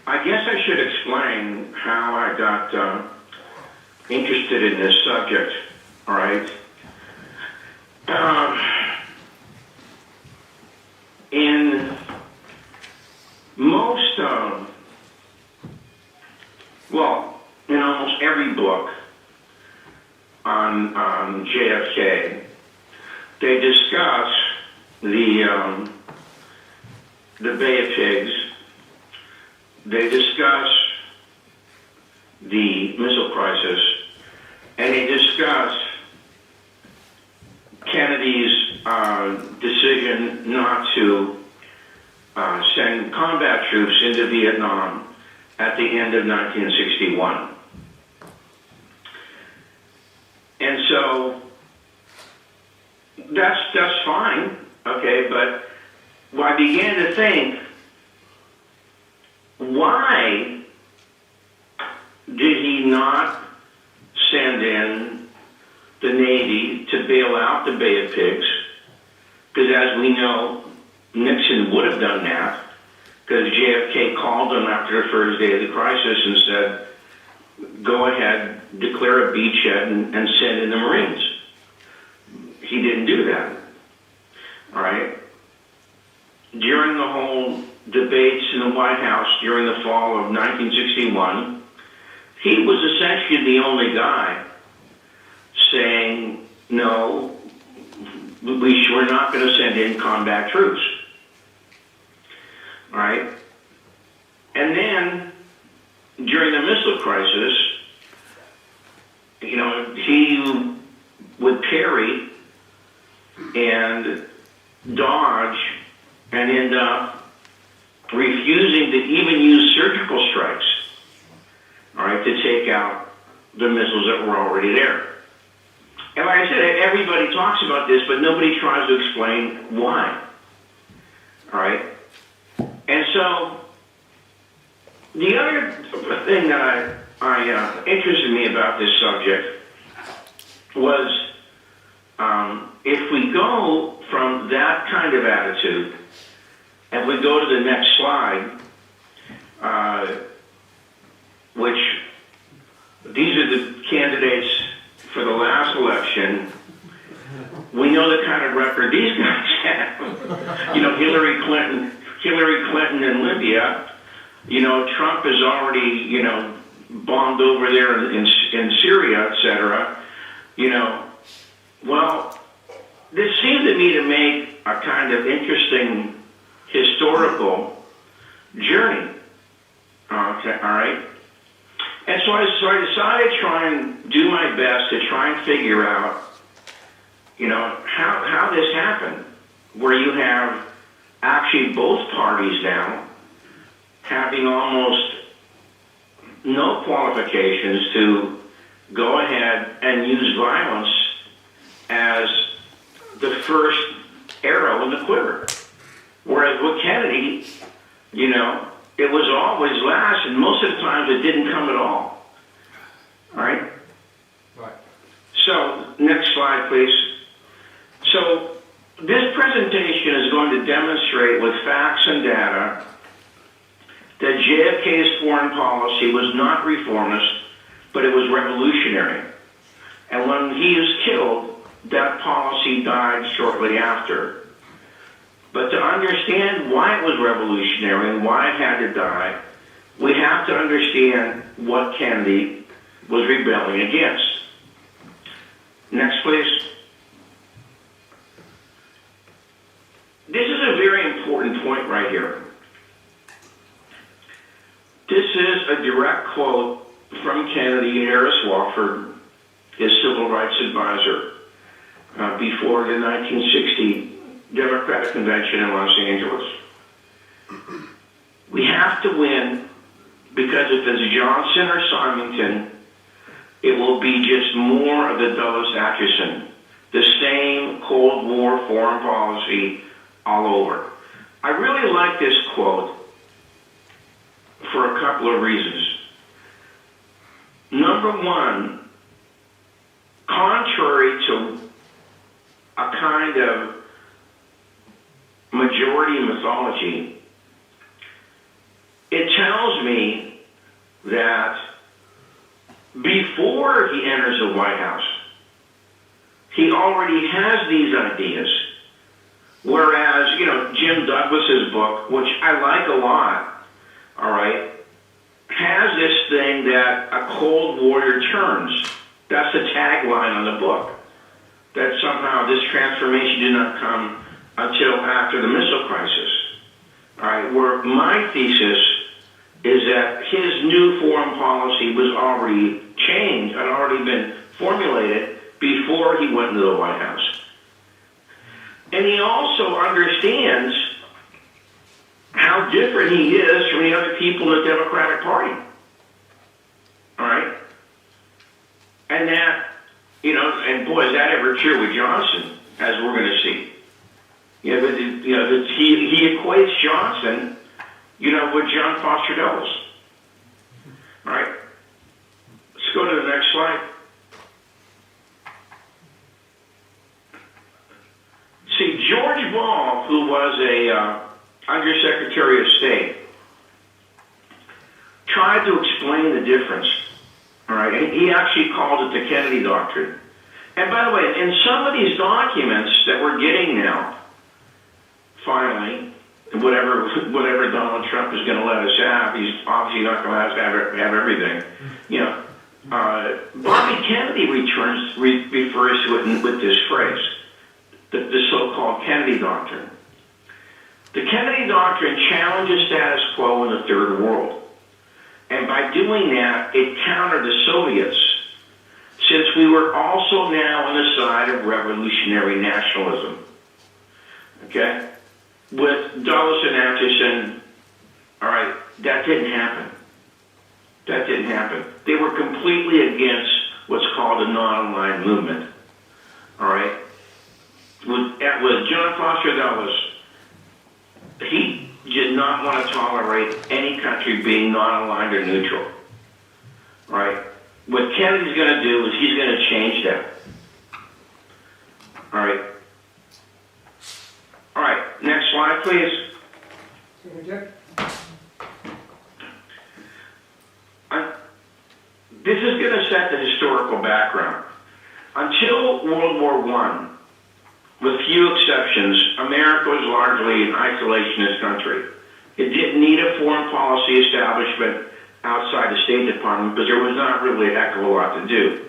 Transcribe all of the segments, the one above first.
I guess I should explain how I got interested in this subject, all right? In most, in almost every book on JFK, they discuss the Bay of Pigs. They discuss the missile crisis, and they discuss Kennedy's decision not to send combat troops into Vietnam at the end of 1961. And so that's fine, okay, but I began to think, why did he not send in the Navy to bail out the Bay of Pigs? Because as we know, Nixon would have done that, because JFK called him after the first day of the crisis and said, go ahead, declare a beachhead and send in the Marines. He didn't do that, all right? During the whole debates in the White House during the fall of 1961, he was essentially the only guy saying, no, we're not going to send in combat troops. All right? And then, during the missile crisis, he would parry and dodge and end up refusing to even use surgical strikes, all right, to take out the missiles that were already there. And like I said, everybody talks about this, but nobody tries to explain why, all right? And so, the other thing that interested me about this subject was if we go from that kind of attitude, and we go to the next slide, which these are the candidates for the last election. We know the kind of record these guys have. Hillary Clinton in Libya. Trump is already, bombed over there in Syria, etc. Well, this seemed to me to make a kind of interesting historical journey. Okay, all right? And so I decided to try and do my best to try and figure out, how this happened, where you have actually both parties now having almost no qualifications to go ahead and use violence as the first arrow in the quiver. Whereas with Kennedy, it was always last, and most of the times it didn't come at all. All right? Right. So, next slide, please. So, this presentation is going to demonstrate with facts and data that JFK's foreign policy was not reformist, but it was revolutionary. And when he was killed, that policy died shortly after. But to understand why it was revolutionary and why it had to die, we have to understand what Kennedy was rebelling against. Next, please. This is a very important point right here. This is a direct quote from Kennedy and Harris Wofford, his civil rights advisor, before the 1960 Democratic Convention in Los Angeles. We have to win because if it's Johnson or Symington, it will be just more of the Dulles Acheson, the same Cold War foreign policy all over. I really like this quote for a couple of reasons. Number one, contrary to a kind of majority mythology, it tells me that before he enters the White House, he already has these ideas. Whereas, Jim Douglas's book, which I like a lot, all right, has this thing that a cold warrior turns. That's the tagline on the book. That somehow this transformation did not come until after the missile crisis. All right, where my thesis is that his new foreign policy was already changed, had already been formulated before he went into the White House. And he also understands how different he is from the other people in the Democratic Party. All right? And that, and boy, is that ever true with Johnson, as we're going to see. He equates Johnson, with John Foster Dulles. All right? Let's go to the next slide. See, George Ball, who was a Undersecretary of State, tried to explain the difference. All right, and he actually called it the Kennedy Doctrine. And by the way, in some of these documents that we're getting now, finally, whatever Donald Trump is going to let us have, he's obviously not going to let us have everything. Bobby Kennedy refers to it with this phrase, the so-called Kennedy Doctrine. The Kennedy Doctrine challenges status quo in the Third World. And by doing that, it countered the Soviets, since we were also now on the side of revolutionary nationalism. Okay? With Dulles and Acheson, all right, that didn't happen. That didn't happen. They were completely against what's called a non-aligned movement. All right? With John Foster Dulles, he did not want to tolerate any country being non-aligned or neutral. All right? What Kennedy's going to do is he's going to change that. All right? All right, next slide, please. This is going to set the historical background. Until World War I, with few exceptions, America was largely an isolationist country. It didn't need a foreign policy establishment outside the State Department because there was not really a heck of a lot to do.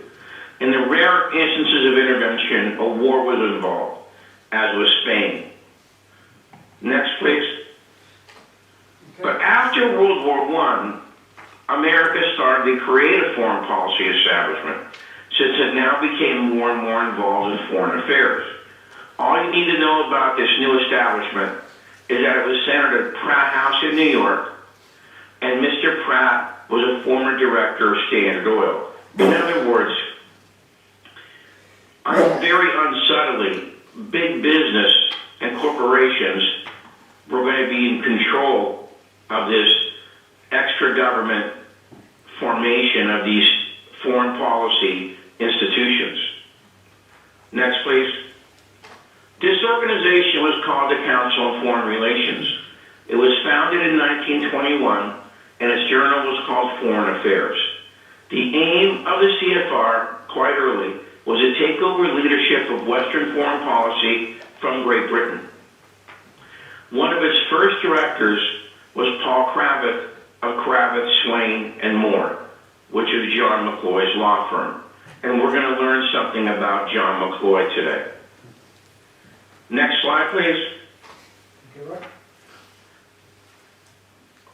In the rare instances of intervention, a war was involved, as was Spain. Next, please. Okay. But after World War I, America started to create a foreign policy establishment, since it now became more and more involved in foreign affairs. All you need to know about this new establishment is that it was centered at Pratt House in New York, and Mr. Pratt was a former director of Standard Oil. In other words, very unsubtly, big business and corporations were going to be in control of this extra government formation of these foreign policy institutions. Next, please. This organization was called the Council on Foreign Relations. It was founded in 1921, and its journal was called Foreign Affairs. The aim of the CFR, quite early, was to take over leadership of Western foreign policy from Great Britain. One of its first directors was Paul Kravitz of Kravitz, Swain, and Moore, which is John McCloy's law firm. And we're going to learn something about John McCloy today. Next slide, please.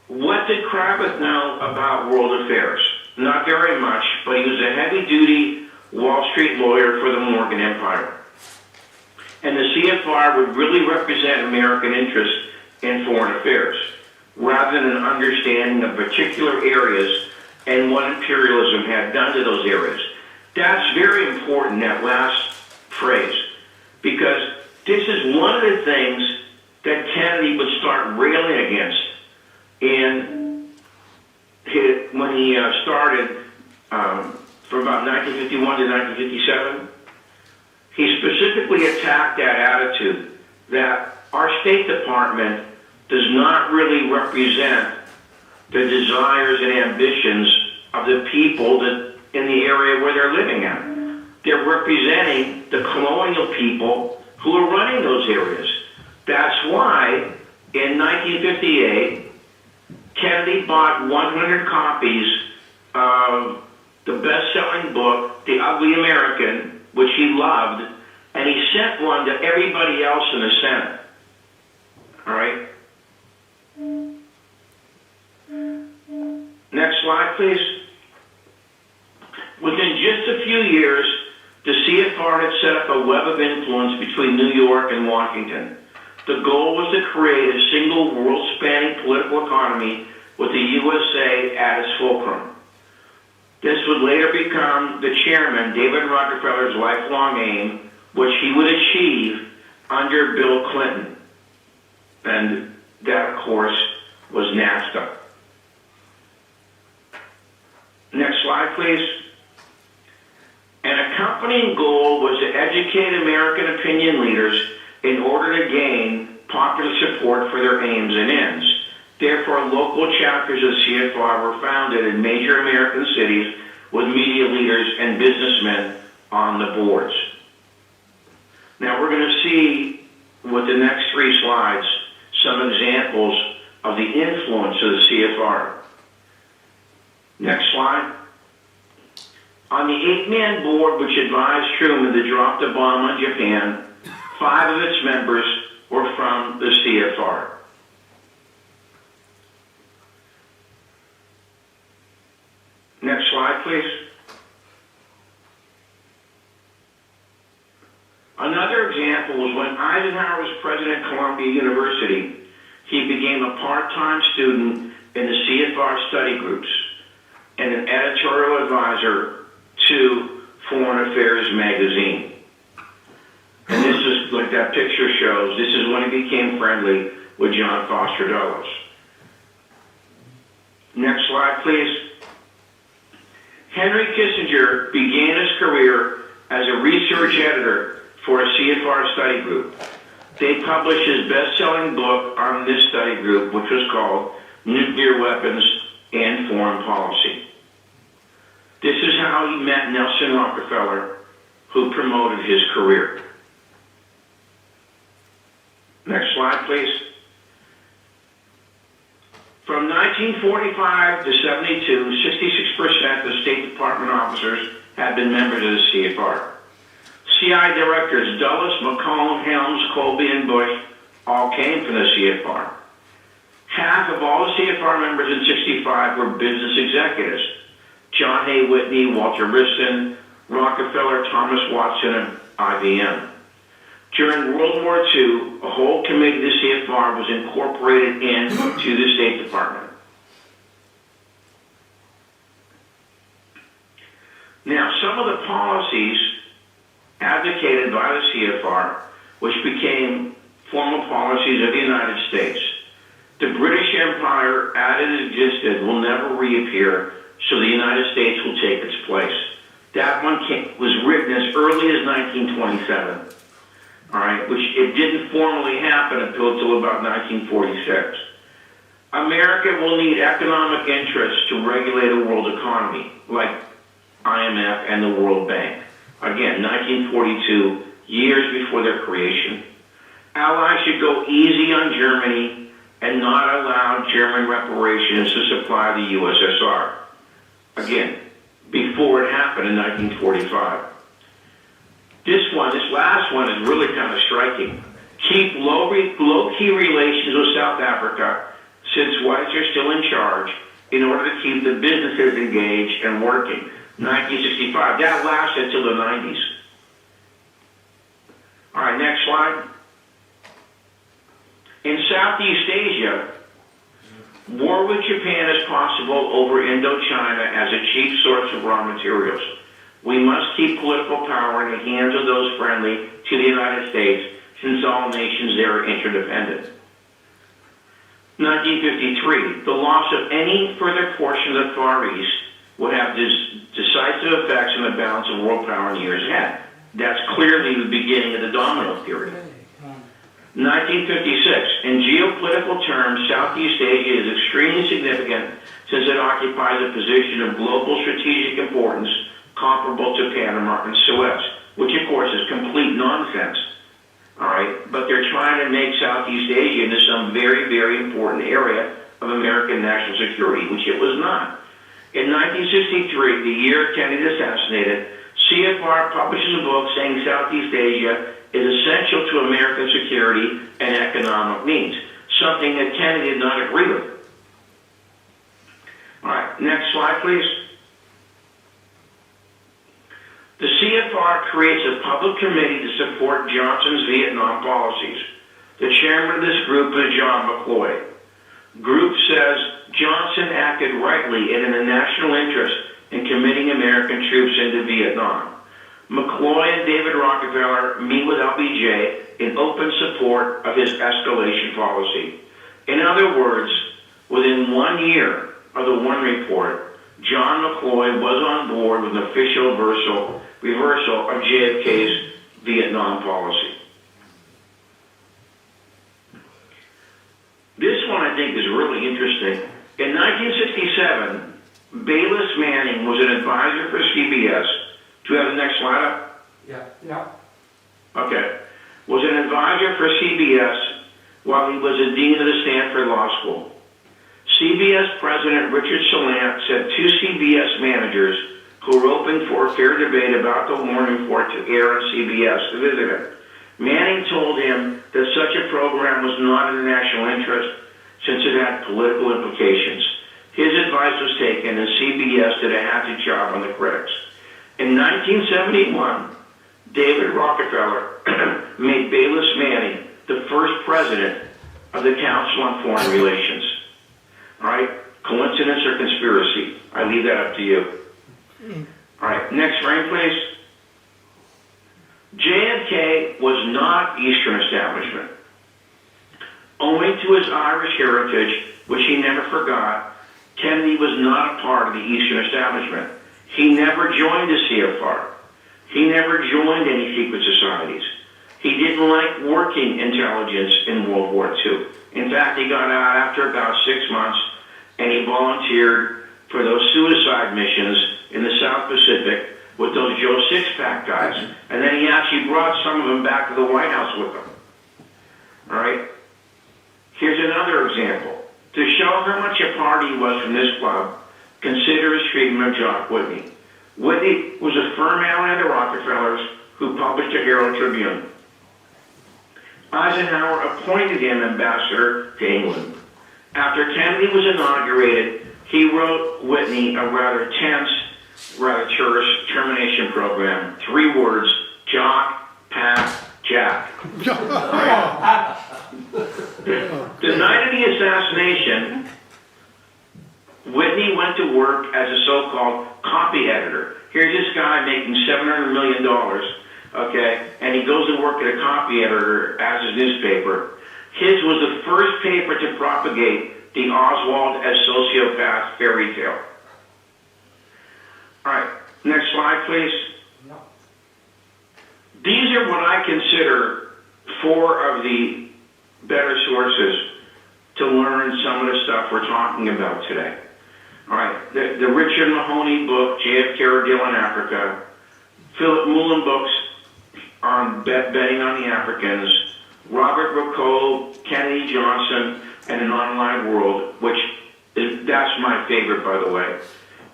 What did Kravitz know about world affairs? Not very much, but he was a heavy-duty Wall Street lawyer for the Morgan Empire. And the CFR would really represent American interests in foreign affairs, rather than an understanding of particular areas and what imperialism had done to those areas. That's very important, that last phrase, because this is one of the things that Kennedy would start railing against when he started from about 1951 to 1957. He specifically attacked that attitude that our State Department does not really represent the desires and ambitions of the people that in the area where they're living at. They're representing the colonial people who are running those areas. That's why in 1958, Kennedy bought 100 copies of the best-selling book, The Ugly American, which he loved, and he sent one to everybody else in the Senate. All right? Next slide, please. Within just a few years, the CFR had set up a web of influence between New York and Washington. The goal was to create a single world-spanning political economy with the USA at its fulcrum. This would later become the chairman, David Rockefeller's lifelong aim, which he would achieve under Bill Clinton. And that, of course, was NAFTA. Next slide, please. An accompanying goal was to educate American opinion leaders in order to gain popular support for their aims and ends. Therefore, local chapters of CFR were founded in major American cities with media leaders and businessmen on the boards. Now, we're going to see with the next three slides some examples of the influence of the CFR. Next slide. On the 8-man board which advised Truman to drop the bomb on Japan, 5 of its members were from the CFR. Next slide, please. Another example was when Eisenhower was president of Columbia University, he became a part-time student in the CFR study groups and an editorial advisor to Foreign Affairs magazine. And this is, like that picture shows, this is when he became friendly with John Foster Dulles. Next slide, please. Henry Kissinger began his career as a research editor for a CFR study group. They published his best-selling book on this study group, which was called Nuclear Weapons and Foreign Policy. This is how he met Nelson Rockefeller, who promoted his career. Next slide, please. From 1945 to 72, 66% of State Department officers had been members of the CFR. CI directors Dulles, McCone, Helms, Colby, and Bush all came from the CFR. Half of all the CFR members in 65 were business executives. John A. Whitney, Walter Wriston, Rockefeller, Thomas Watson, and IBM. During World War II, a whole committee of the CFR was incorporated into the State Department. Now, some of the policies advocated by the CFR, which became formal policies of the United States. The British Empire, as it existed, will never reappear, so the United States will take its place. That one was written as early as 1927, all right, which it didn't formally happen until about 1946. America will need economic interests to regulate a world economy, like IMF and the World Bank. Again, 1942, years before their creation. Allies should go easy on Germany and not allow German reparations to supply the USSR. Again, before it happened in 1945. This last one is really kind of striking. Keep low-key relations with South Africa, since whites are still in charge, in order to keep the businesses engaged and working. 1965. That lasted until the 90s. All right, next slide. In Southeast Asia, war with Japan is possible over Indochina as a cheap source of raw materials. We must keep political power in the hands of those friendly to the United States, since all nations there are interdependent. 1953, the loss of any further portion of the Far East would have decisive effects on the balance of world power in the years ahead. That's clearly the beginning of the domino theory. 1956. In geopolitical terms, Southeast Asia is extremely significant since it occupies a position of global strategic importance comparable to Panama and Suez, which of course is complete nonsense. All right, but they're trying to make Southeast Asia into some very, very important area of American national security, which it was not. In 1963, the year Kennedy was assassinated, CFR publishes a book saying Southeast Asia is essential to American security and economic needs, something that Kennedy did not agree with. All right, next slide, please. The CFR creates a public committee to support Johnson's Vietnam policies. The chairman of this group is John McCloy. Group says Johnson acted rightly and in the national interest in committing American troops into Vietnam. McCloy and David Rockefeller meet with LBJ in open support of his escalation policy. In other words, within 1 year of the Warren Report, John McCloy was on board with an official reversal of JFK's Vietnam policy. This one I think is really interesting. In 1967, Bayless Manning was an advisor for CBS. Do you have the next slide up? Yeah. Okay. Was an advisor for CBS while he was a dean of the Stanford Law School. CBS President Richard Salant sent 2 CBS managers who were open for a fair debate about the Warren Report to air on CBS to visit him. Manning told him that such a program was not in the national interest since it had political implications. His advice was taken and CBS did a happy job on the critics. In 1971, David Rockefeller made Bayless Manning the first president of the Council on Foreign Relations. All right? Coincidence or conspiracy? I leave that up to you. All right, next frame, please. JFK was not Eastern establishment. Owing to his Irish heritage, which he never forgot, Kennedy was not a part of the Eastern establishment. He never joined the CFR. He never joined any secret societies. He didn't like working intelligence in World War II. In fact, he got out after about 6 months, and he volunteered for those suicide missions in the South Pacific with those Joe Six-Pack guys. And then he actually brought some of them back to the White House with him. All right? Here's another example. To show how much a part he was from this club, consider his treatment of Jock Whitney. Whitney was a firm ally of the Rockefellers who published the Herald Tribune. Eisenhower appointed him ambassador to England. After Kennedy was inaugurated, he wrote Whitney a rather tense, rather terse termination program. 3 words: Jock, Pat, Jack. The night of the assassination, Whitney went to work as a so-called copy editor. Here's this guy making $700 million, okay, and he goes to work at a copy editor as his newspaper. His was the first paper to propagate the Oswald as sociopath fairy tale. All right, next slide, please. These are what I consider 4 of the better sources to learn some of the stuff we're talking about today. All right, the Richard Mahoney book, JFK Ordeal in Africa, Philip Mullen books on betting on the Africans, Robert Rocco, Kennedy Johnson, and An Online World, that's my favorite, by the way,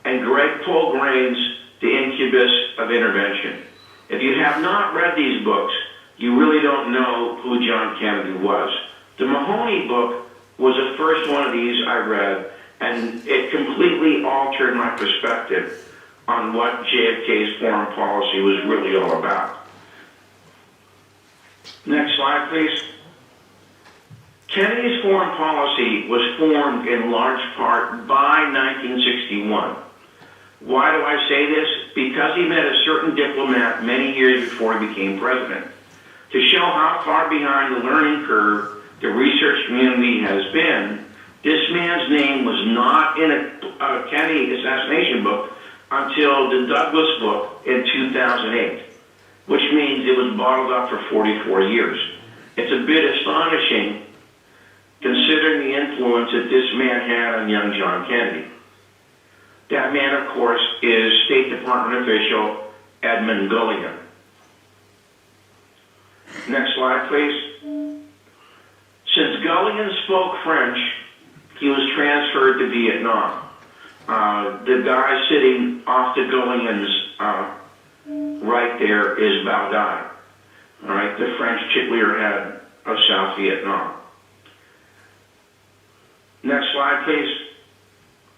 and Greg Polgrain's The Incubus of Intervention. If you have not read these books, you really don't know who John Kennedy was. The Mahoney book was the first one of these I read, and it completely altered my perspective on what JFK's foreign policy was really all about. Next slide, please. Kennedy's foreign policy was formed in large part by 1961. Why do I say this? Because he met a certain diplomat many years before he became president. To show how far behind the learning curve the research community has been, this man's name was not in a Kennedy assassination book until the Douglas book in 2008, which means it was bottled up for 44 years. It's a bit astonishing considering the influence that this man had on young John Kennedy. That man, of course, is State Department official Edmund Gullion. Next slide, please. Since Gullion spoke French, he was transferred to Vietnam. The guy sitting off to Gullion's right there is Bao Dai, all right, the French leader head of South Vietnam. Next slide, please.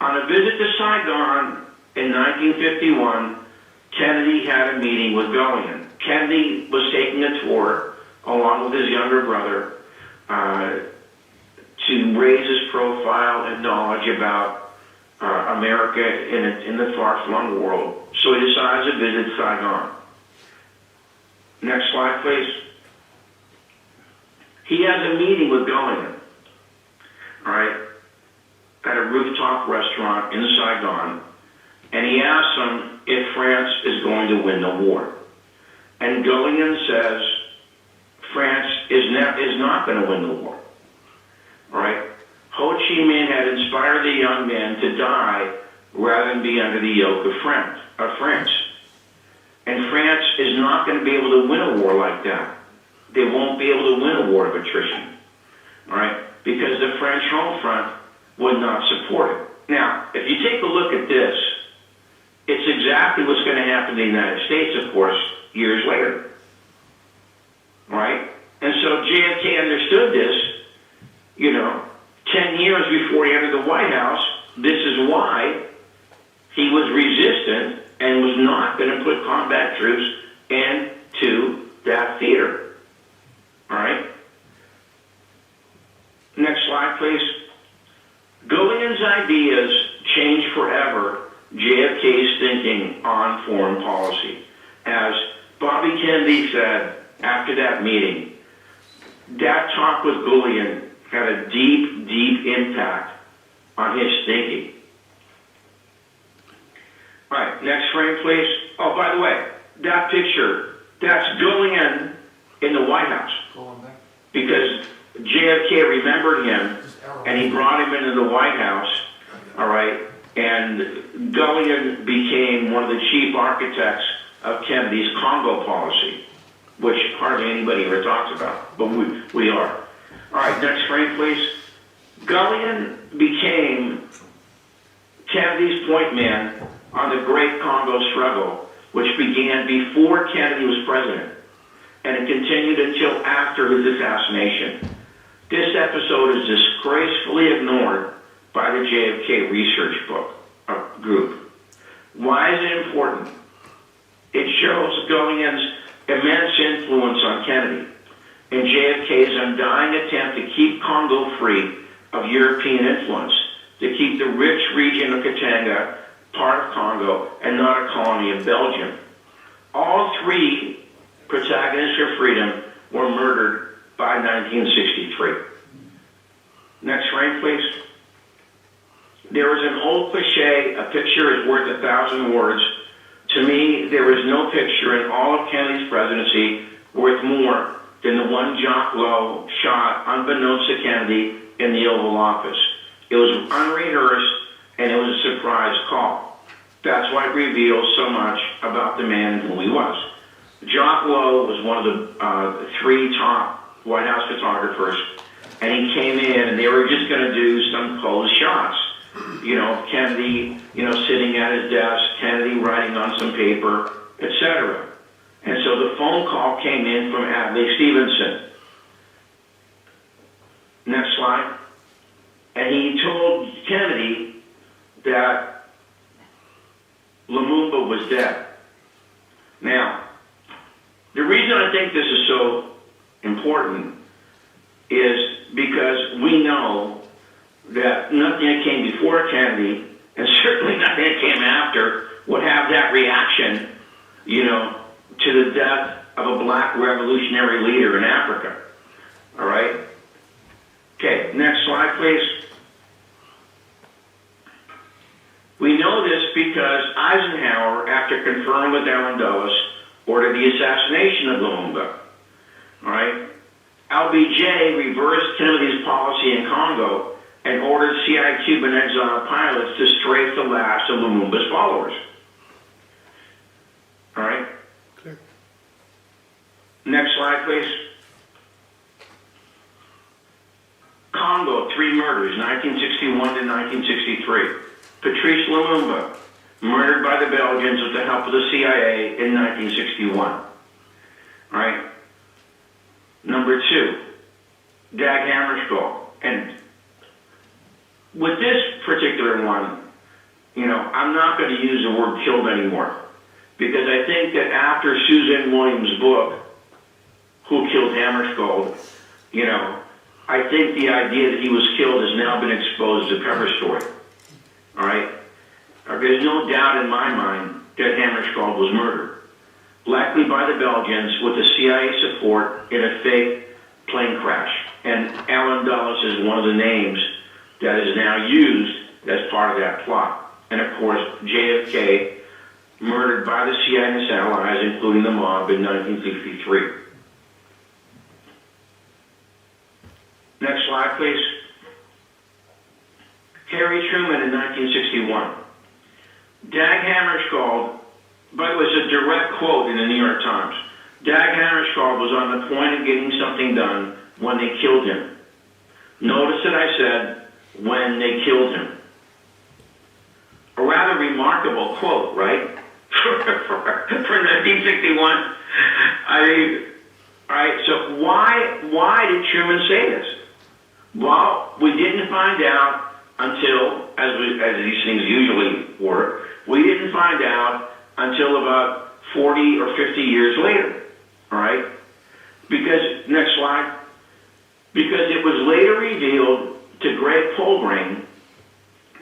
On a visit to Saigon in 1951, Kennedy had a meeting with Gullion. Kennedy was taking a tour along with his younger brother to raise his profile and knowledge about America in the far-flung world. So he decides to visit Saigon. Next slide, please. He has a meeting with Gullion, all right, at a rooftop restaurant in Saigon, and he asks him if France is going to win the war. And Gullion says France is not going to win the war. All right? Ho Chi Minh had inspired the young men to die rather than be under the yoke of France. And France is not going to be able to win a war like that. They won't be able to win a war of attrition. All right? Because the French home front would not support it. Now, if you take a look at this, it's exactly what's going to happen in the United States, of course, years later. All right? And so JFK understood this, 10 years before he entered the White House. This is why he was resistant and was not going to put combat troops into that theater. All right? Next slide, please. Gullion's ideas changed forever JFK's thinking on foreign policy. As Bobby Kennedy said after that meeting, that talk with Gullion had a deep, deep impact on his thinking. All right, next frame, please. Oh, by the way, that picture, that's Gullion in the White House. Because JFK remembered him, and he brought him into the White House, all right, and Gullion became one of the chief architects of Kennedy's Congo policy, which hardly anybody ever talks about, but we are. All right, next frame, please. Gullion became Kennedy's point man on the Great Congo Struggle, which began before Kennedy was president, and it continued until after his assassination. This episode is disgracefully ignored by the JFK research group. Why is it important? It shows Gullion's immense influence on Kennedy and JFK's undying attempt to keep Congo free of European influence, to keep the rich region of Katanga part of Congo and not a colony of Belgium. All three protagonists for freedom were murdered by 1963. Next frame, please. There is an old cliche, a picture is worth 1,000 words. To me, there is no picture in all of Kennedy's presidency worth more than the one Jock Lowe shot unbeknownst to Kennedy in the Oval Office. It was unrehearsed, and it was a surprise call. That's why it reveals so much about the man who he was. Jock Lowe was one of the three top White House photographers, and he came in, and they were just going to do some posed shots. Kennedy, sitting at his desk, Kennedy writing on some paper, etc. And so the phone call came in from Adlai Stevenson. Next slide. And he told Kennedy that Lumumba was dead. Now, the reason I think this is so important is because we know that nothing that came before Kennedy, and certainly nothing that came after, would have that reaction, to the death of a black revolutionary leader in Africa. All right? Okay, next slide, please. We know this because Eisenhower, after conferring with Allen Dulles, ordered the assassination of Lumumba. All right? LBJ reversed Kennedy's policy in Congo and ordered CIA Cuban exile pilots to strafe the last of Lumumba's followers. All right? Clear. Next slide, please. Congo, 3 murders, 1961 to 1963. Patrice Lumumba, murdered by the Belgians with the help of the CIA in 1961. All right? Number 2, Dag Hammarskjöld. And with this particular one, I'm not going to use the word killed anymore, because I think that after Suzanne Williams' book, Who Killed Hammarskjöld, I think the idea that he was killed has now been exposed as a cover story. All right? There's no doubt in my mind that Hammarskjöld was murdered, likely by the Belgians with the CIA support in a fake plane crash. And Alan Dulles is one of the names that is now used as part of that plot. And of course, JFK, murdered by the CIA and its allies, including the mob, in 1963. Next slide, please. Harry Truman in 1961. Dag Hammarskjöld, by the way, it's a direct quote in the New York Times. Dag Hammarskjöld was on the point of getting something done when they killed him. Notice that I said, when they killed him. A rather remarkable quote, right? For 1961. All right, so why did Truman say this? Well, we didn't find out until, as these things usually work, we didn't find out until about 40 or 50 years later, all right? Because, next slide, because it was later revealed to Greg Polgring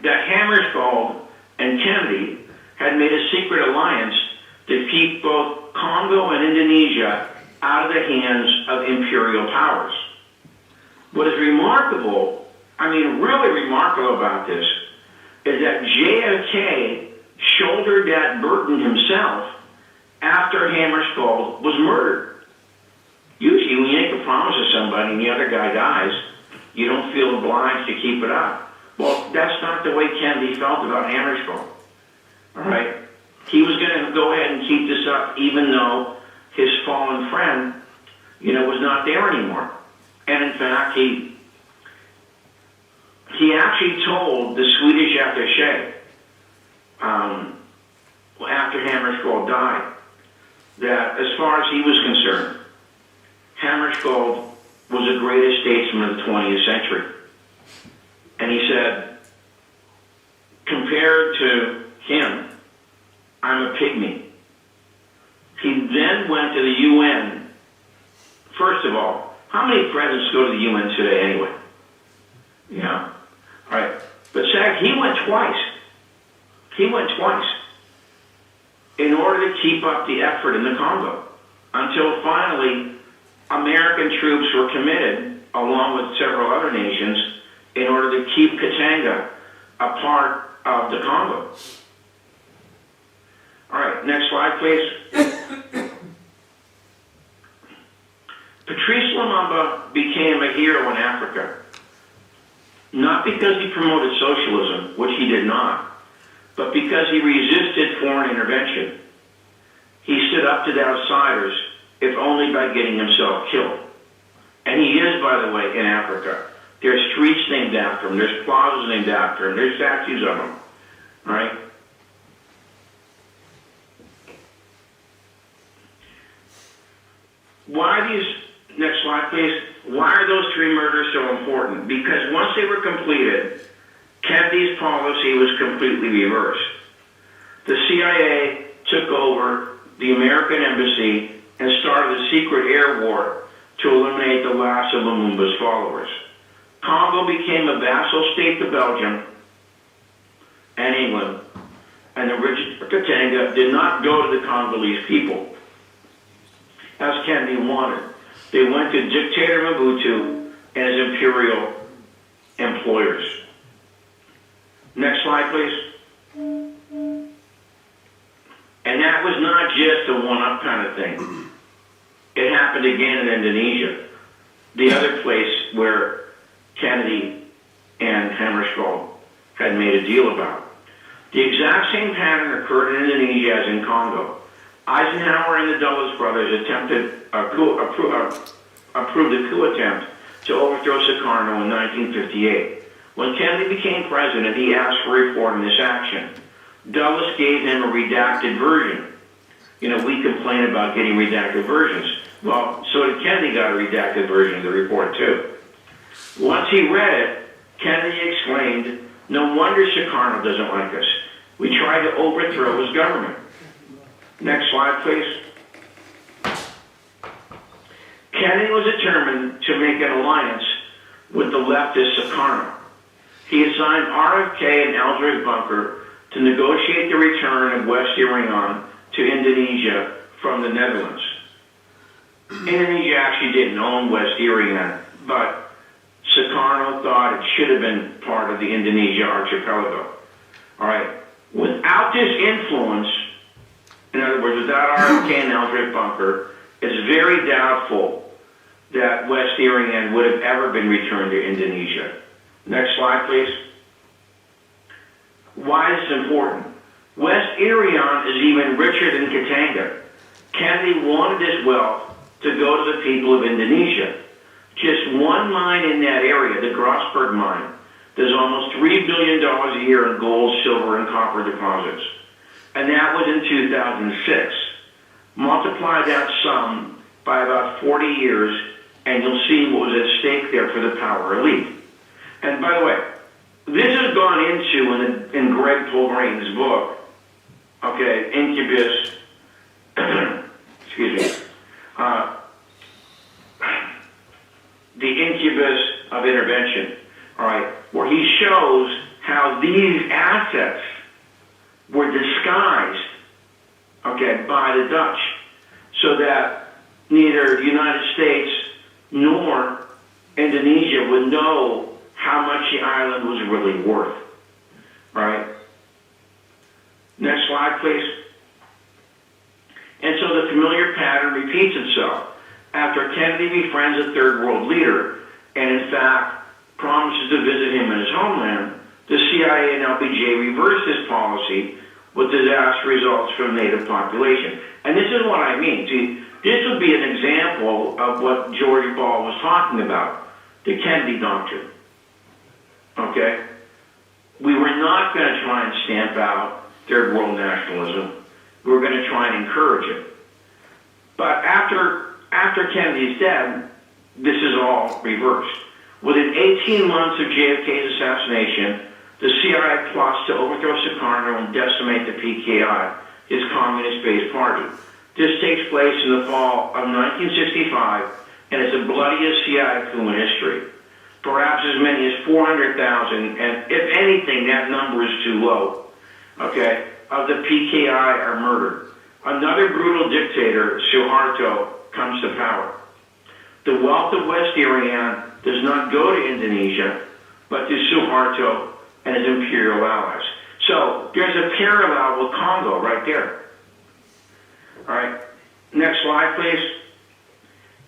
that Hammarskjöld and Kennedy had made a secret alliance to keep both Congo and Indonesia out of the hands of imperial powers. What is remarkable, really remarkable about this, is that JFK shouldered that burden himself after Hammarskjöld was murdered. Usually when you make a promise to somebody and the other guy dies, you don't feel obliged to keep it up. Well, that's not the way Kennedy felt about Hammarskjöld. All right? He was going to go ahead and keep this up even though his fallen friend, was not there anymore. And in fact, he actually told the Swedish attaché, after Hammarskjöld died, that as far as he was concerned, Hammarskjöld was the greatest statesman of the 20th century. And he said, compared to him, I'm a pygmy. He then went to the UN. First of all, how many presidents go to the UN today anyway? All right. But second, he went twice. In order to keep up the effort in the Congo, until finally American troops were committed, along with several other nations, in order to keep Katanga a part of the Congo. All right, next slide, please. Patrice Lumumba became a hero in Africa, not because he promoted socialism, which he did not, but because he resisted foreign intervention. He stood up to the outsiders, if only by getting himself killed. And he is, by the way, in Africa. There's streets named after him. There's plazas named after him. There's statues of him. All right? Why are these, next slide please, why are those 3 murders so important? Because once they were completed, Kennedy's policy was completely reversed. The CIA took over the American embassy and started a secret air war to eliminate the last of Lumumba's followers. Congo became a vassal state to Belgium and England, and the rich Katanga did not go to the Congolese people, as Kennedy wanted. They went to dictator Mobutu and his imperial employers. Next slide, please. And that was not just a one-up kind of thing. It happened again in Indonesia. the other place where Kennedy and Hammarskjöld had made a deal about. The exact same pattern occurred in Indonesia as in Congo. Eisenhower and the Dulles brothers approved a coup attempt to overthrow Sukarno in 1958. When Kennedy became president, he asked for reform in this action. Dulles gave him a redacted version. You know, we complain about getting redacted versions. Well, so did Kennedy got a redacted version of the report, too. Once he read it, Kennedy exclaimed, "No wonder Sukarno doesn't like us. We tried to overthrow his government." Next slide, please. Kennedy was determined to make an alliance with the leftist Sukarno. He assigned RFK and Eldridge Bunker to negotiate the return of West Irian to Indonesia from the Netherlands. Indonesia actually didn't own West Irian, but Sukarno thought it should have been part of the Indonesia archipelago. All right. Without this influence, in other words, without RFK and Eldridge Bunker, it's very doubtful that West Irian would have ever been returned to Indonesia. Next slide, please. Why is this important? West Irian is even richer than Katanga. Kennedy wanted his wealth to go to the people of Indonesia. Just one mine in that area, the Grosberg mine, there's almost $3 billion a year in gold, silver, and copper deposits. And that was in 2006. Multiply that sum by about 40 years, and you'll see what was at stake there for the power elite. And by the way, this has gone into, in Greg Polgrain's book, okay, Incubus, excuse me, the Incubus of Intervention, all right, where he shows how these assets were disguised, okay, by the Dutch, so that neither the United States nor Indonesia would know how much the island was really worth, right? Next slide, please. And so the familiar pattern repeats itself. After Kennedy befriends a third world leader, and in fact promises to visit him in his homeland, the CIA and LBJ reverse this policy with disastrous results for the native population. And this is what I mean. See, this would be an example of what George Ball was talking about, the Kennedy Doctrine. Okay? We were not going to try and stamp out third world nationalism. We were going to try and encourage it. But after Kennedy's dead, this is all reversed. Within 18 months of JFK's assassination, the CIA plots to overthrow Sukarno and decimate the PKI, his communist-based party. This takes place in the fall of 1965, and it's the bloodiest CIA coup in history. Perhaps as many as 400,000, and if anything, that number is too low, okay, of the PKI are murdered. Another brutal dictator, Suharto, comes to power. The wealth of West Irian does not go to Indonesia, but to Suharto and his imperial allies. So there's a parallel with Congo right there. All right, next slide, please.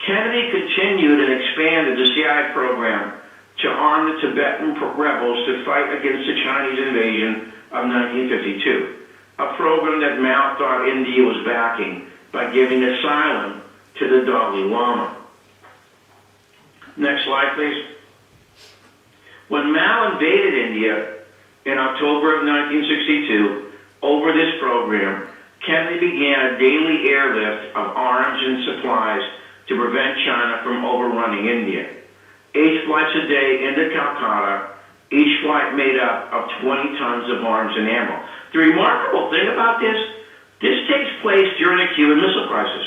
Kennedy continued and expanded the CIA program to arm the Tibetan rebels to fight against the Chinese invasion of 1952, a program that Mao thought India was backing by giving asylum to the Dalai Lama. Next slide, please. When Mao invaded India in October of 1962, over this program, Kennedy began a daily airlift of arms and supplies to prevent China from overrunning India. 8 flights a day into Calcutta, each flight made up of 20 tons of arms and ammo. The remarkable thing about this takes place during the Cuban Missile Crisis.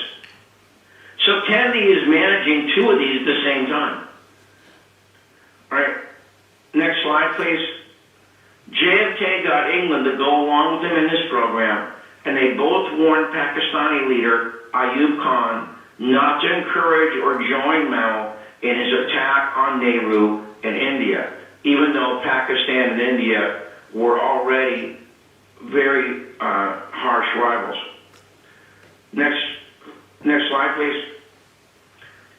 So Kennedy is managing 2 of these at the same time. All right, next slide, please. JFK got England to go along with him in this program, and they both warned Pakistani leader Ayub Khan not to encourage or join Mao in his attack on Nehru in India, even though Pakistan and India were already very harsh rivals. Next slide, please.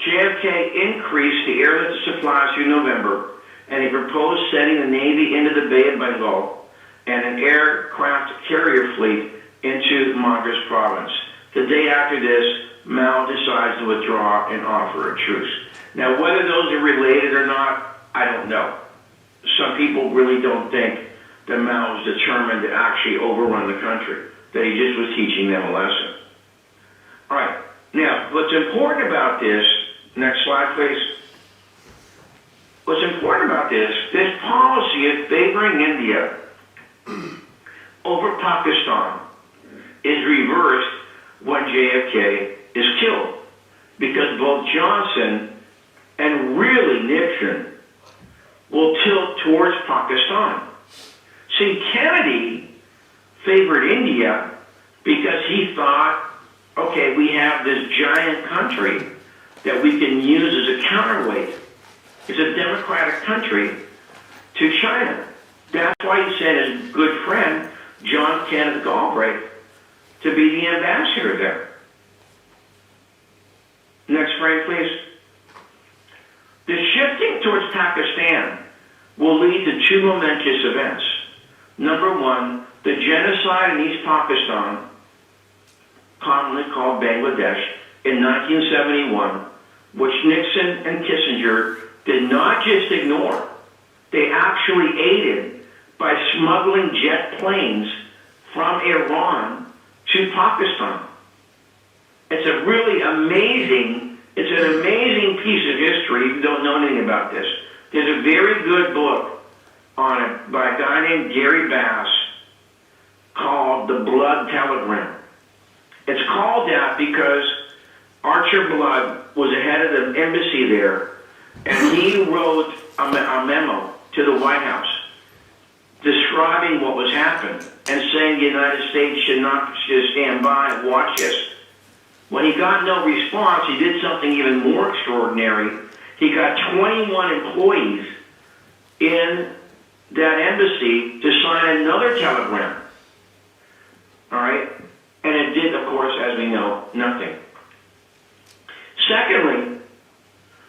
JFK increased the airlift supplies through November, and he proposed sending the Navy into the Bay of Bengal and an aircraft carrier fleet into Madras province. The day after this, Mao decides to withdraw and offer a truce. Now, whether those are related or not, I don't know. Some people really don't think that Mao was determined to actually overrun the country, that he just was teaching them a lesson. All right, now, what's important about this, next slide, please. What's important about this policy of favoring India over Pakistan is reversed when JFK is killed, because both Johnson and really Nixon will tilt towards Pakistan. See, Kennedy favored India because he thought, okay, we have this giant country that we can use as a counterweight. It's a democratic country to China. That's why he sent his good friend, John Kenneth Galbraith, to be the ambassador there. Next frame, please. The shifting towards Pakistan will lead to two momentous events. Number one, the genocide in East Pakistan, commonly called Bangladesh, in 1971, which Nixon and Kissinger did not just ignore. They actually aided by smuggling jet planes from Iran to Pakistan. It's a really amazing, it's an amazing piece of history if you don't know anything about this. There's a very good book on it by a guy named Gary Bass called The Blood Telegram. It's called that because Archer Blood was the head of the embassy there, and he wrote a memo to the White House describing what was happening and saying the United States should not just stand by and watch this. When he got no response, he did something even more extraordinary. He got 21 employees in that embassy to sign another telegram. All right? And it did, of course, as we know, nothing. Secondly,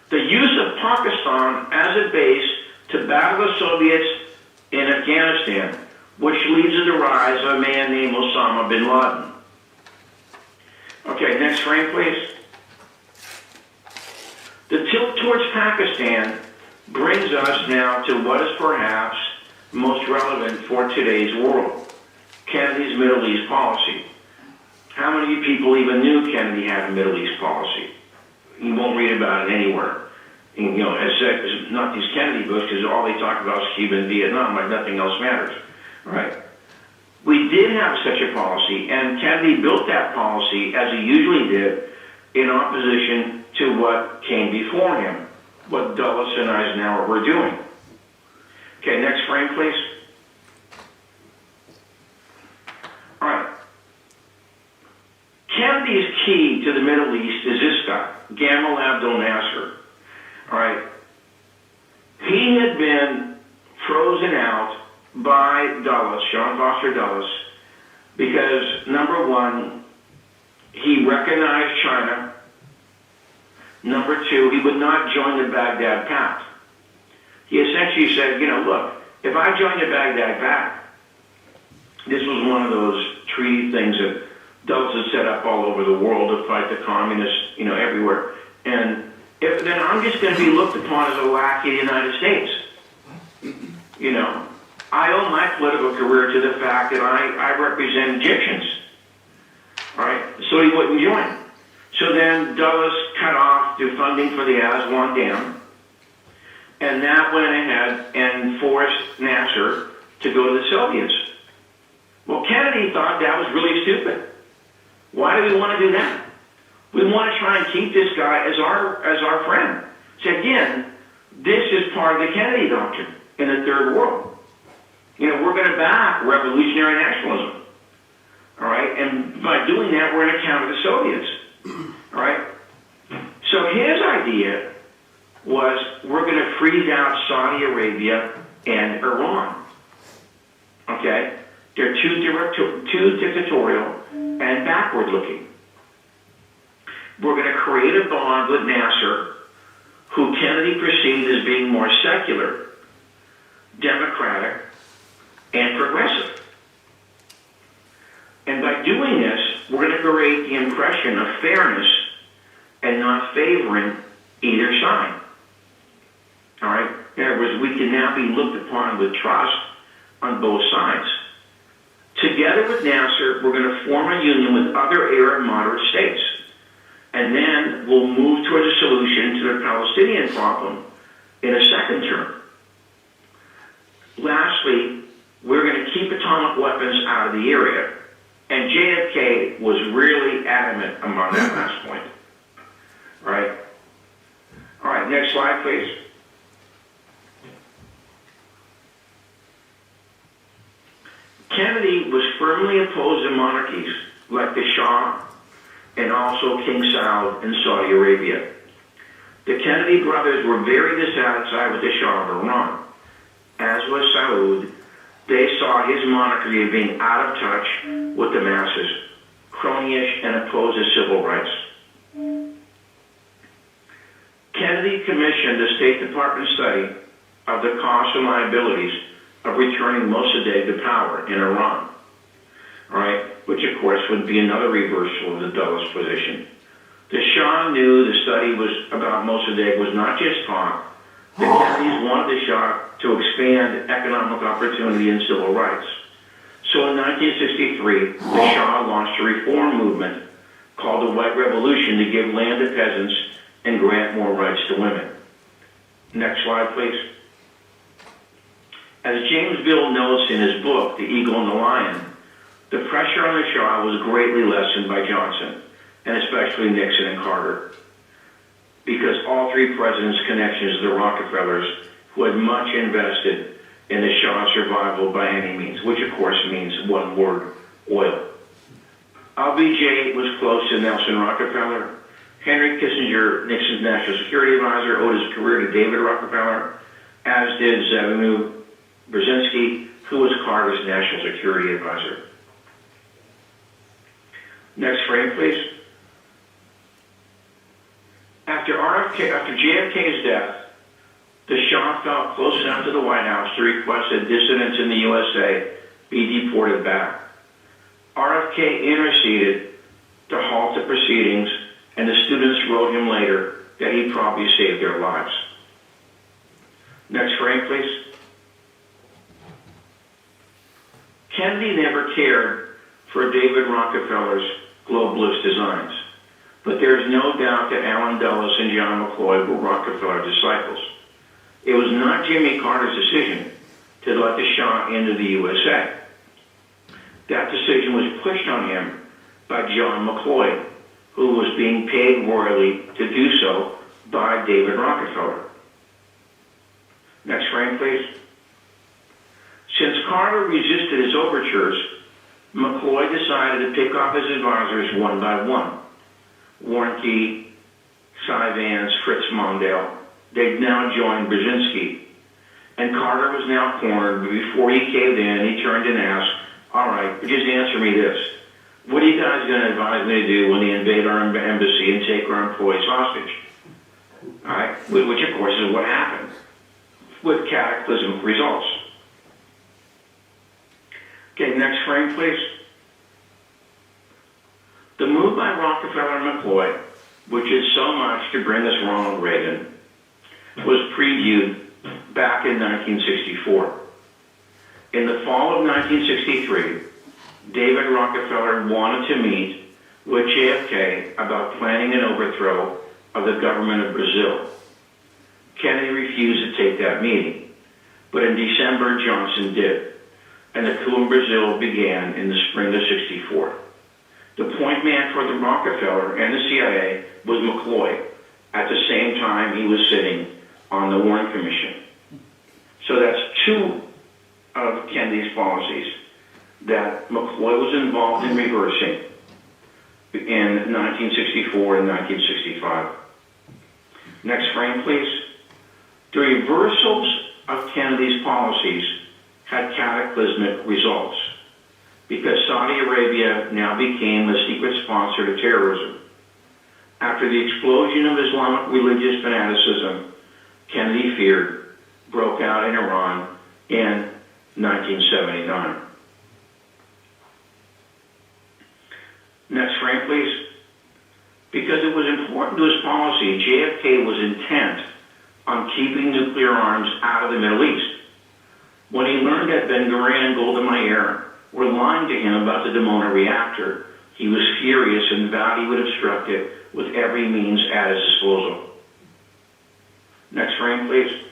the use of Pakistan as a base to battle the Soviets in Afghanistan, which leads to the rise of a man named Osama bin Laden. Okay, next frame, please. The tilt towards Pakistan brings us now to what is perhaps most relevant for today's world, Kennedy's Middle East policy. How many people even knew Kennedy had a Middle East policy? You won't read about it anywhere. And, it's not these Kennedy books, because all they talk about is Cuba and Vietnam, like nothing else matters. Right? We did have such a policy, and Kennedy built that policy, as he usually did, in opposition to what came before him, what Dulles and Eisenhower were doing. Okay, next frame, please. All right. Kennedy's key to the Middle East is this guy, Gamal Abdel Nasser. All right. He had been frozen out by Dulles, John Foster Dulles, because, number one, he recognized China. Number two, he would not join the Baghdad Pact. He essentially said, look, if I join the Baghdad Pact, this was one of those treaty things that Dulles had set up all over the world to fight the communists, everywhere. And then I'm just going to be looked upon as a lackey of the United States. I owe my political career to the fact that I represent Egyptians. All right? So he wouldn't join. So then Dulles cut off the funding for the Aswan Dam, and that went ahead and forced Nasser to go to the Soviets. Well, Kennedy thought that was really stupid. Why do we want to do that? We want to try and keep this guy as our friend. So again, this is part of the Kennedy doctrine in the Third World. We're going to back revolutionary nationalism. All right? And by doing that, we're going to counter the Soviets. All right? So his idea was we're going to freeze out Saudi Arabia and Iran. Okay? They're too dictatorial and backward-looking. We're going to create a bond with Nasser, who Kennedy perceived as being more secular, democratic, and progressive. And by doing this, we're going to create the impression of fairness and not favoring either side. All right? In other words, we can now be looked upon with trust on both sides. Together with Nasser, we're going to form a union with other Arab moderate states. And then we'll move towards a solution to the Palestinian problem in a second term. Lastly, we're going to keep atomic weapons out of the area. And JFK was really adamant about that last point. All right? All right, next slide, please. Kennedy was firmly opposed to monarchies like the Shah and also King Saud in Saudi Arabia. The Kennedy brothers were very dissatisfied with the Shah of Iran. As was Saud, they saw his monarchy as being out of touch with the masses, crony-ish, and opposed to civil rights. Kennedy commissioned a State Department study of the costs and liabilities of returning Mossadegh to power in Iran, all right, which of course would be another reversal of the Dulles position. The Shah knew the study was about Mossadegh was not just talk. The Kennedys wanted the Shah to expand economic opportunity and civil rights. So in 1963, the Shah launched a reform movement called the White Revolution to give land to peasants and grant more rights to women. Next slide, please. As James Bill notes in his book, The Eagle and the Lion, the pressure on the Shah was greatly lessened by Johnson, and especially Nixon and Carter, because all three presidents' connections to the Rockefellers, who had much invested in the Shah's survival by any means, which of course means one word, oil. LBJ was close to Nelson Rockefeller. Henry Kissinger, Nixon's national security advisor, owed his career to David Rockefeller, as did Zbigniew Brzezinski, who was Carter's national security advisor. Next frame, please. After JFK's death, the Shah felt close enough to the White House to request that dissidents in the USA be deported back. RFK interceded to halt the proceedings, and the students wrote him later that he probably saved their lives. Next frame, please. Kennedy never cared for David Rockefeller's globalist designs, but there is no doubt that Allen Dulles and John McCloy were Rockefeller disciples. It was not Jimmy Carter's decision to let the Shah into the USA. That decision was pushed on him by John McCloy, who was being paid royally to do so by David Rockefeller. Next frame, please. Since Carter resisted his overtures, McCloy decided to pick off his advisors one by one. Warnke, Cy Vance, Fritz Mondale. They'd now joined Brzezinski. And Carter was now cornered, but before he caved in, he turned and asked, all right, just answer me this. What are you guys going to advise me to do when they invade our embassy and take our employees hostage? All right, which of course is what happened, with cataclysmic results. Okay, next frame, please. The move by Rockefeller and McCloy, which did so much to bring us Ronald Reagan, was previewed back in 1964. In the fall of 1963, David Rockefeller wanted to meet with JFK about planning an overthrow of the government of Brazil. Kennedy refused to take that meeting, but in December, Johnson did, and the coup in Brazil began in the spring of '64. The point man for the Rockefeller and the CIA was McCloy. At the same time, he was sitting on the Warren Commission. So that's two of Kennedy's policies that McCloy was involved in reversing in 1964 and 1965. Next frame, please. The reversals of Kennedy's policies had cataclysmic results because Saudi Arabia now became a secret sponsor to terrorism. after the explosion of Islamic religious fanaticism Kennedy feared broke out in Iran in 1979. Next frame, please. Because it was important to his policy, JFK was intent on keeping nuclear arms out of the Middle East. When he learned that Ben-Gurion and Golda Meir were lying to him about the Dimona reactor, he was furious and vowed he would obstruct it with every means at his disposal. Next frame, please.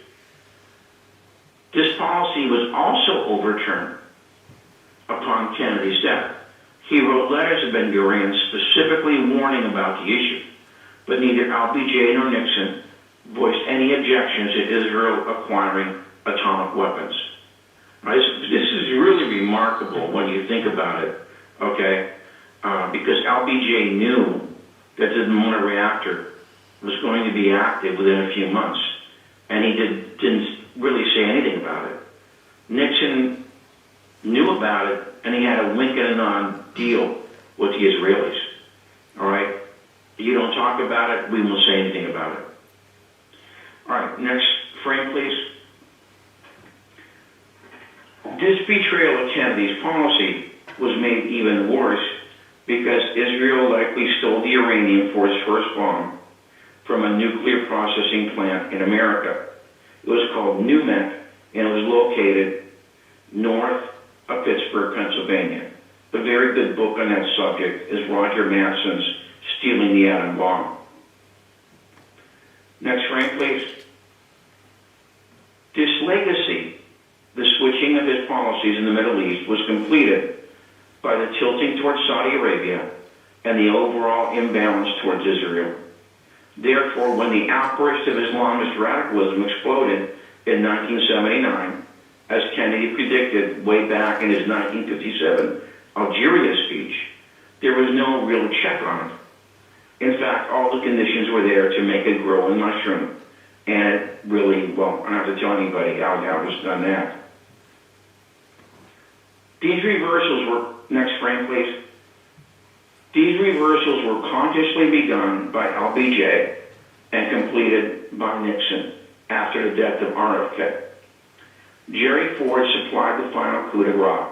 This policy was also overturned upon Kennedy's death. He wrote letters to Ben-Gurion specifically warning about the issue, but neither LBJ nor Nixon voiced any objections to Israel acquiring atomic weapons. Right? This is really remarkable when you think about it, okay? Because LBJ knew that the Dimona reactor was going to be active within a few months, and he didn't really say anything about it. Nixon knew about it, and he had a wink and a nod deal with the Israelis. All right? You don't talk about it, we won't say anything about it. All right, next frame, please. This betrayal of Kennedy's policy was made even worse because Israel likely stole the uranium for its first bomb from a nuclear processing plant in America. It was called NUMEC, and it was located north of Pittsburgh, Pennsylvania. A very good book on that subject is Roger Matson's Stealing the Atom Bomb. Next frame, please. This legacy, the switching of his policies in the Middle East, was completed by the tilting towards Saudi Arabia and the overall imbalance towards Israel. Therefore, when the outburst of Islamist radicalism exploded in 1979, as Kennedy predicted way back in his 1957 Algeria speech, there was no real check on it. In fact, all the conditions were there to make it grow in mushroom. And it really, well, I don't have to tell anybody how it's done that. These reversals were, next frame please. These reversals were consciously begun by LBJ and completed by Nixon after the death of RFK. Jerry Ford supplied the final coup de grace.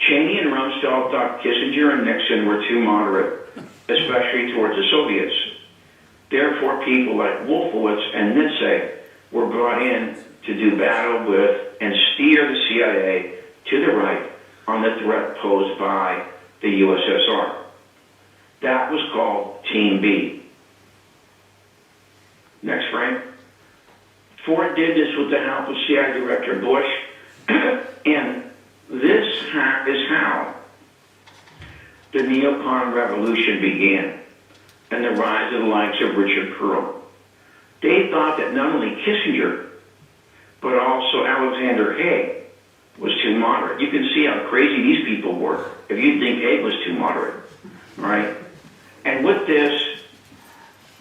Cheney and Rumsfeld thought Kissinger and Nixon were too moderate, especially towards the Soviets. Therefore, people like Wolfowitz and Nitze were brought in to do battle with and steer the CIA to the right on the threat posed by the USSR. That was called Team B. Next frame. Ford did this with the help of CIA Director Bush, and this is how the neocon revolution began and the rise of the likes of Richard Perle. They thought that not only Kissinger, but also Alexander Haig was too moderate. You can see how crazy these people were if you think Haig was too moderate, right? And with this,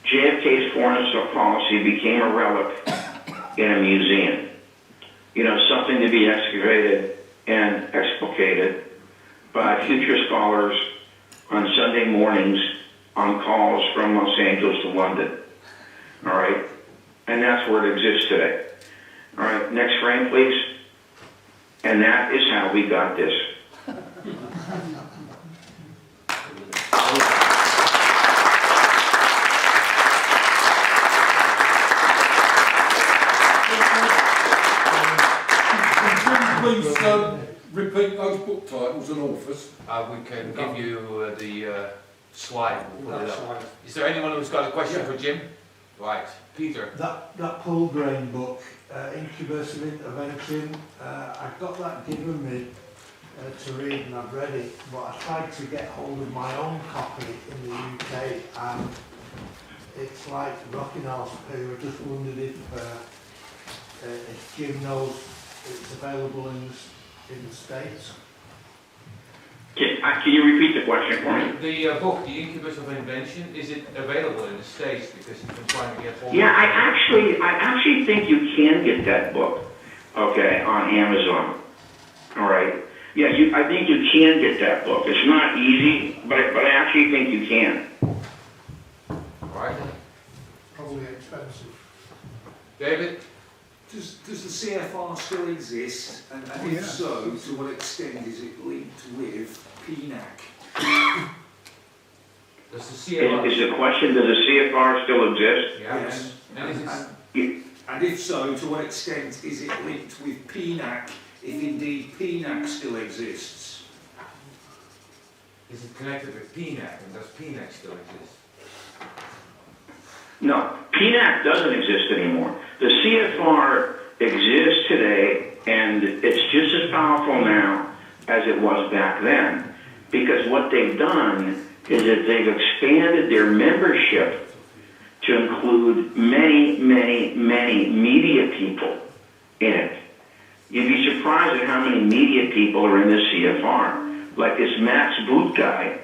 JFK's foreign policy became a relic in a museum. You know, something to be excavated and explicated by future scholars on Sunday mornings on calls from Los Angeles to London. All right? And that's where it exists today. All right, next frame, please. And that is how we got this. Please repeat those book titles and authors. We can give you the slide. We'll put it up. Is there anyone who's got a question for Jim? Right, Peter. That Paul Grain book, Incubus of Intervention, I got that given me to read and I've read it, but I tried to get hold of my own copy in the UK and it's like rocking horse poo. I just wondered if Jim knows it's available in the States. Can you repeat the question for me? The book, The Incubus of Invention, is it available in the States? Because you've been trying to get hold of it. Yeah, I actually think you can get that book, okay, on Amazon. All right. Yeah, I think you can get that book. It's not easy, but I actually think you can. awfully expensive. David? Does the CFR still exist, and if so, to what extent is it linked with PNAC? Does the CFR... Is the question, does the CFR still exist? Yes. And is it... And if so, to what extent is it linked with PNAC, if indeed PNAC still exists? Is it connected with PNAC, and does PNAC still exist? No, PNAC doesn't exist anymore. The CFR exists today, and it's just as powerful now as it was back then, because what they've done is that they've expanded their membership to include many, many, many media people in it. You'd be surprised at how many media people are in the CFR. Like this Max Boot guy,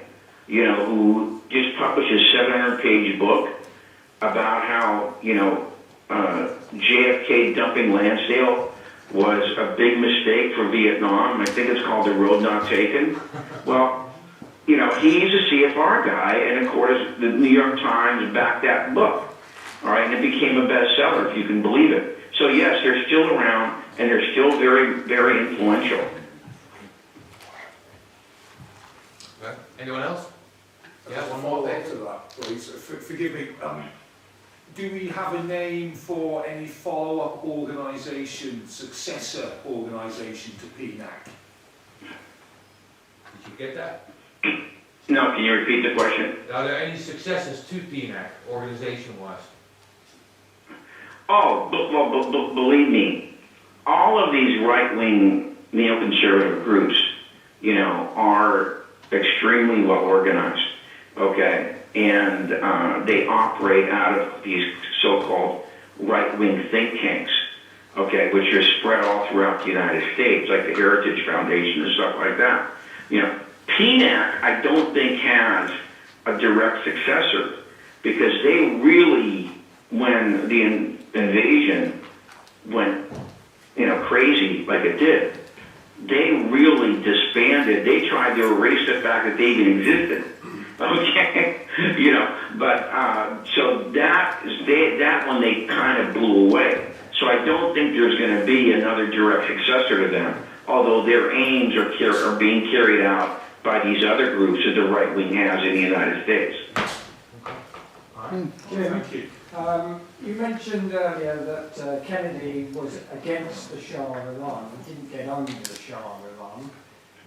you know, who just published a 700-page book about how, you know, JFK dumping Lansdale was a big mistake for Vietnam. I think it's called The Road Not Taken. Well, you know, he's a CFR guy, and of course, the New York Times backed that book. All right, and it became a bestseller, if you can believe it. So yes, they're still around, and they're still very, very influential. Right. Anyone else? Yeah, one more Follow-up thing. to that, please. Forgive me. Do we have a name for any follow-up organisation, successor organisation to PNAC? Did you get that? No, can you repeat the question? Are there any successors to PNAC, organization-wise? Oh, believe me, all of these right-wing neoconservative groups, you know, are extremely well organized, okay? And they operate out of these so-called right-wing think tanks, okay, which are spread all throughout the United States, like the Heritage Foundation and stuff like that. You know, PNAC, I don't think has a direct successor, because they really, when the invasion went, you know, crazy like it did, they really disbanded. They tried to erase the fact that they even existed. Okay, you know, but so that one they kind of blew away. So I don't think there's going to be another direct successor to them, although their aims are being carried out by these other groups that the right wing has in the United States. Jim, Thank you. you mentioned earlier that Kennedy was against the Shah of Iran, he didn't get under the Shah of Iran.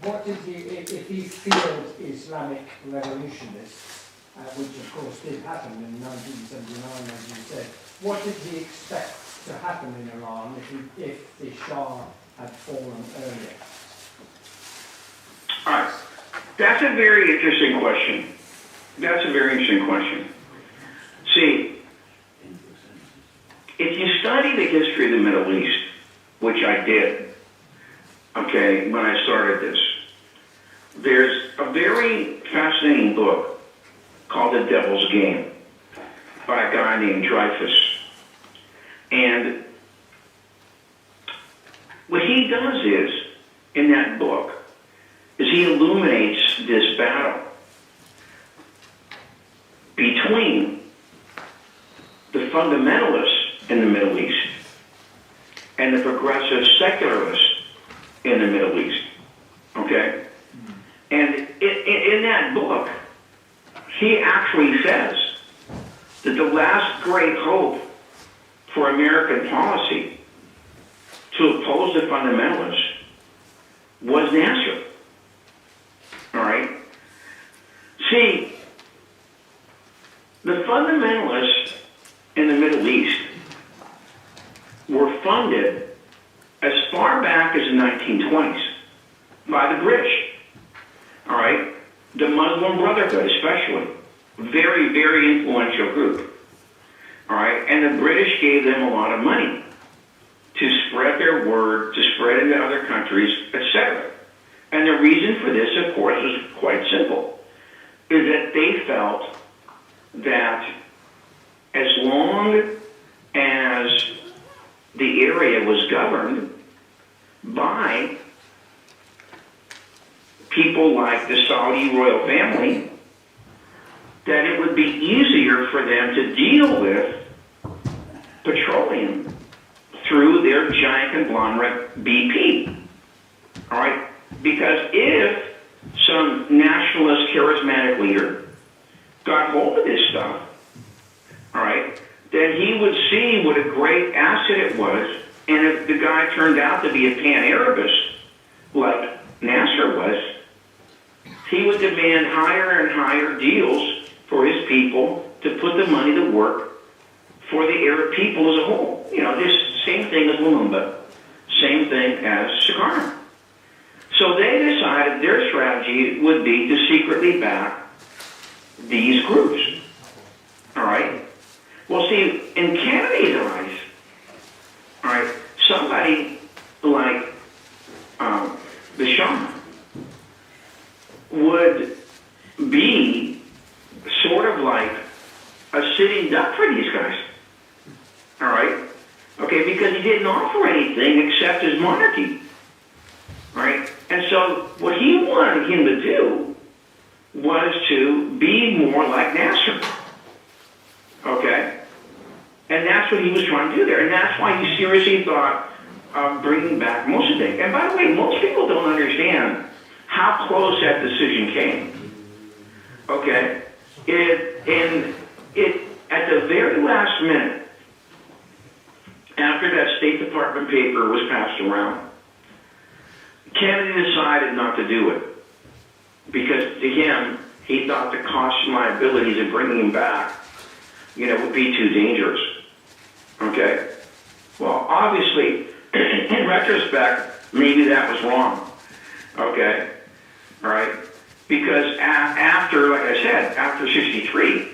What did he, if he feared Islamic revolutionists, which of course did happen in 1979, as you said, what did he expect to happen in Iran if the Shah had fallen earlier? All right, that's a very interesting question. That's a very interesting question. See, if you study the history of the Middle East, which I did, okay, when I started this, there's a very fascinating book called The Devil's Game by a guy named Dreyfus. And what he does is, in that book, is he illuminates this battle between the fundamentalists in the Middle East and the progressive secularists in the Middle East. Okay? And in that book, he actually says that the last great hope for American policy to oppose the fundamentalists was Nasser. All right? See, the fundamentalists in the Middle East were funded as far back as the 1920s by the British. All right? The Muslim Brotherhood especially. Very, very influential group. All right? And the British gave them a lot of money to spread their word, to spread into other countries, etc. And the reason for this, of course, was quite simple, is that they felt that as long as the area was governed by people like the Saudi royal family, that it would be easier for them to deal with petroleum through their giant conglomerate BP. All right? Because if some nationalist charismatic leader got hold of this stuff, all right, then he would see what a great asset it was, and if the guy turned out to be a pan-Arabist, like Nasser was, he would demand higher and higher deals for his people to put the money to work for the Arab people as a whole. You know, this same thing as Lumumba, same thing as Sukarno. So they decided their strategy would be to secretly back these groups. All right? Well, see, in Kennedy's eyes, all right, somebody like the Shah would be sort of like a sitting duck for these guys. All right? Okay, because he didn't offer anything except his monarchy. All right? And so what he wanted him to do was to be more like Nasser. Okay? And that's what he was trying to do there. And that's why he seriously thought of bringing back Mossadegh. And by the way, most people don't understand how close that decision came. Okay? At the very last minute, after that State Department paper was passed around, Kennedy decided not to do it. Because to him, he thought the costs and liabilities of bringing him back, would be too dangerous. Okay? Well, obviously, in retrospect, maybe that was wrong. Okay? All right? Because after, like I said, after 63,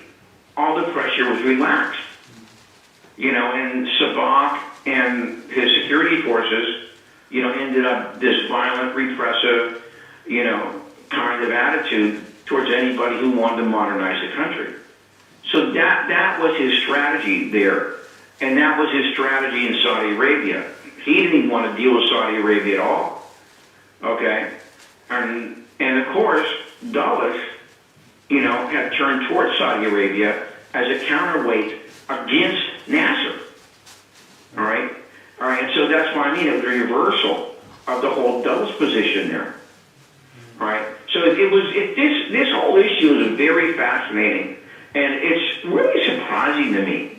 all the pressure was relaxed. And Sabak and his security forces, ended up this violent, repressive, kind of attitude towards anybody who wanted to modernize the country. So that was his strategy there. And that was his strategy in Saudi Arabia. He didn't even want to deal with Saudi Arabia at all. Okay? And of course, Dulles, had turned towards Saudi Arabia as a counterweight against Nasser. All right? All right, and so that's why I mean it was a reversal of the whole Dulles position there. All right? So this whole issue is very fascinating. And it's really surprising to me,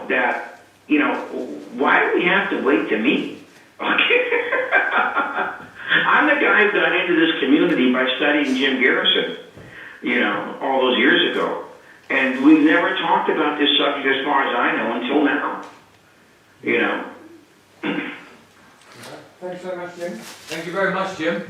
that, why do we have to wait to meet? Okay. I'm the guy who got into this community by studying Jim Garrison, all those years ago. And we've never talked about this subject as far as I know until now. Thanks so much, Jim. Thank you very much, Jim.